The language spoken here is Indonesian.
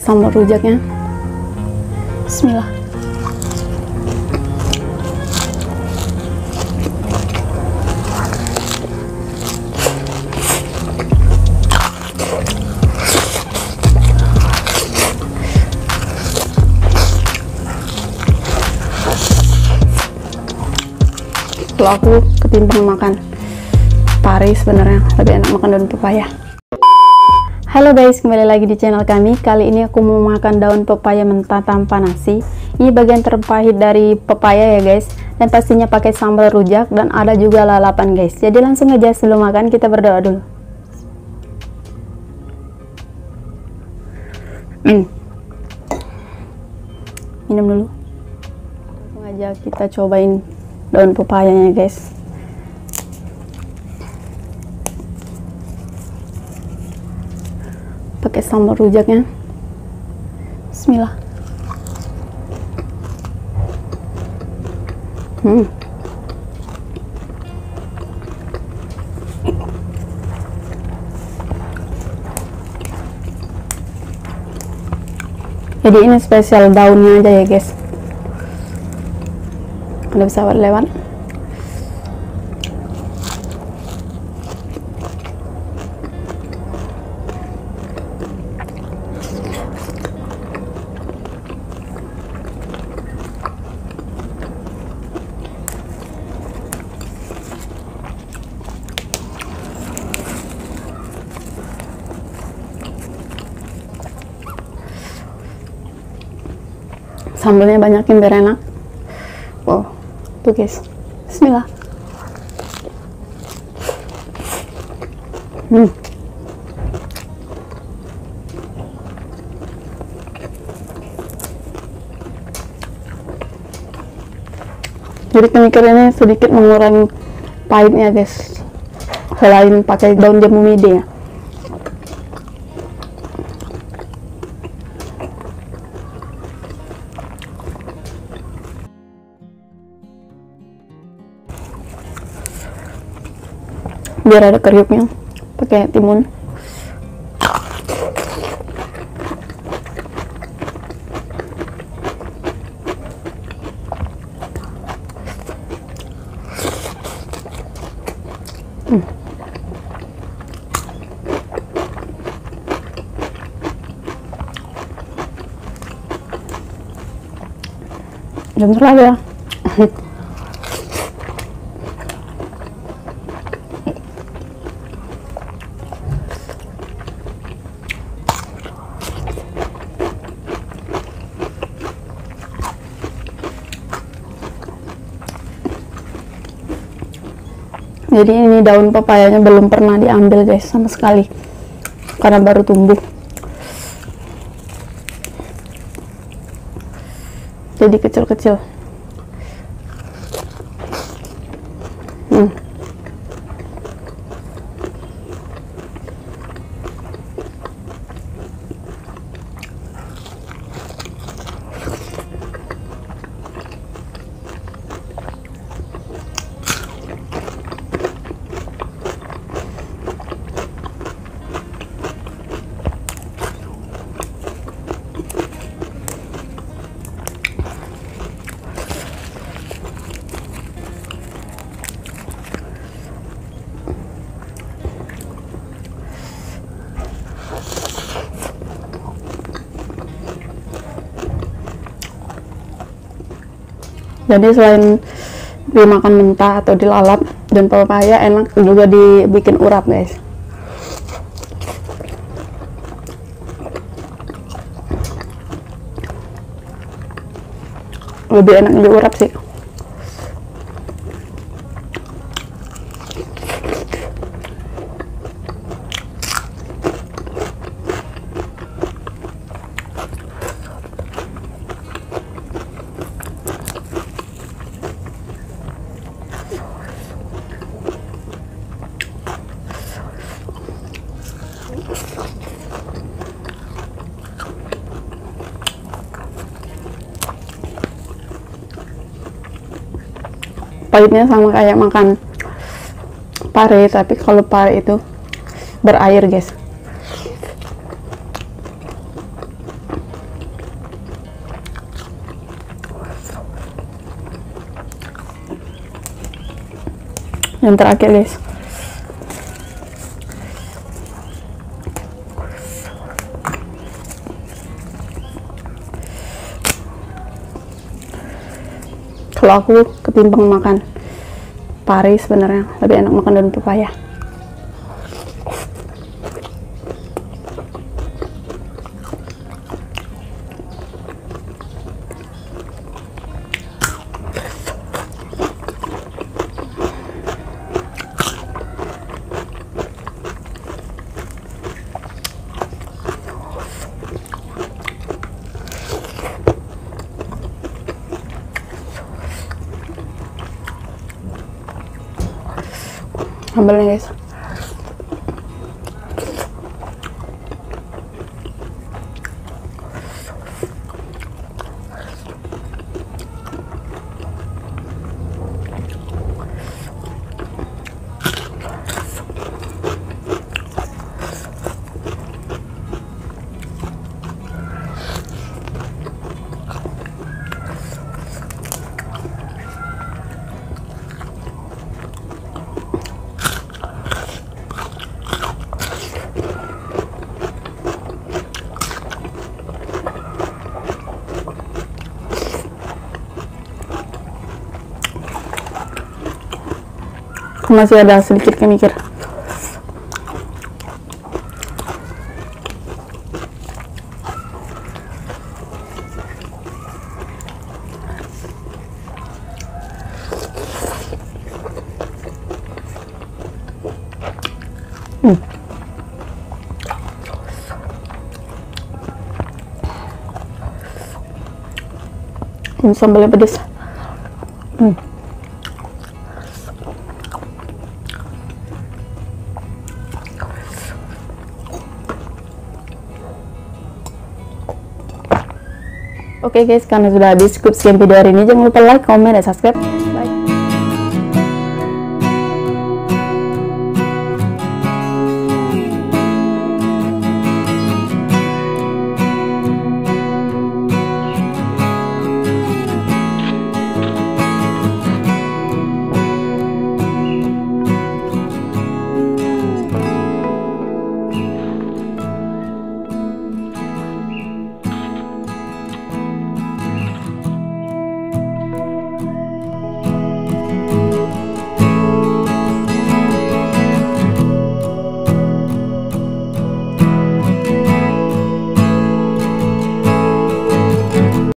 sambal rujaknya. Bismillah. Kalau aku ketimbang makan pari, sebenarnya lebih enak makan daun pepaya. Halo guys, kembali lagi di channel kami. Kali ini aku mau makan daun pepaya mentah tanpa nasi. Ini bagian terpahit dari pepaya ya guys, dan pastinya pakai sambal rujak dan ada juga lalapan guys. Jadi langsung aja, sebelum makan kita berdoa dulu. Minum dulu. Langsung aja kita cobain daun pepayanya guys. Pakai sambal rujaknya. Bismillah. Jadi ini spesial daunnya aja ya guys. Ada pesawat lewat. Sambalnya banyakin biar enak. Wow, tuh guys. Bismillah. Jadi pemikirannya sedikit mengurangi pahitnya guys, selain pakai daun jambu mede ya. Biar ada kriuknya, pakai timun. Dan selalu ya. Jadi ini daun pepayanya belum pernah diambil guys sama sekali, karena baru tumbuh. Jadi kecil-kecil. Jadi selain dimakan mentah atau dilalap, dan pepaya enak juga dibikin urap guys. Lebih enak diurap sih. Pahitnya sama kayak makan pare, tapi kalau pare itu berair guys. Yang terakhir guys, kalau aku ketimbang makan pari sebenarnya lebih enak makan daun pepaya. Sambalnya guys, masih ada sedikit kemikir. Sambalnya pedas. Oke guys, karena sudah habis, cukup sekian video hari ini. Jangan lupa like, comment, dan subscribe.